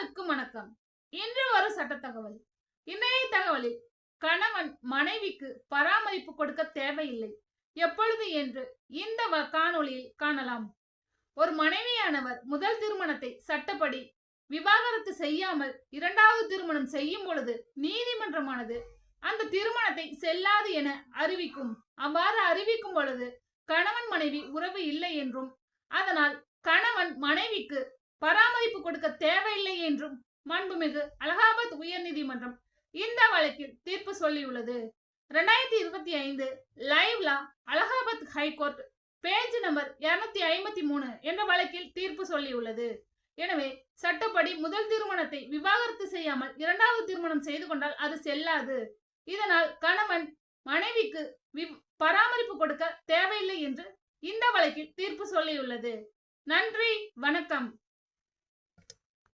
அனைவருக்கும் வணக்கம். இன்று ஒரு சட்ட தகவல். இன்றைய தகவலில் கணவன் மனைவிக்கு பராமரிப்பு கொடுக்க தேவையில்லை எப்பொழுது என்று இந்த காணொளியில் காணலாம். ஒரு மனைவியானவர் முதல் திருமணத்தை சட்டப்படி விவாகரத்து செய்யாமல் இரண்டாவது திருமணம் செய்யும் பொழுது நீதிமன்றமானது அந்த திருமணத்தை செல்லாது என அறிவிக்கும். அவ்வாறு அறிவிக்கும் பொழுது கணவன் மனைவி உறவு இல்லை என்றும், அதனால் கணவன் மனைவிக்கு பராமரிப்பு கொடுக்க தேவையில்லை என்றும் மாண்புமிகு அலகாபாத் உயர் நீதிமன்றம் இந்த வழக்கில் தீர்ப்பு சொல்லியுள்ளது. 2025 லைவ் லா அலகாபாத் ஹைகோர்ட் பேஜ் நம்பர் 253 என்ற வழக்கில் தீர்ப்பு சொல்லியுள்ளது. எனவே சட்டப்படி முதல் திருமணத்தை விவாகரத்து செய்யாமல் இரண்டாவது திருமணம் செய்து கொண்டால் அது செல்லாது. இதனால் கணவன் மனைவிக்கு பராமரிப்பு கொடுக்க தேவையில்லை என்று இந்த வழக்கில் தீர்ப்பு சொல்லியுள்ளது. நன்றி, வணக்கம்.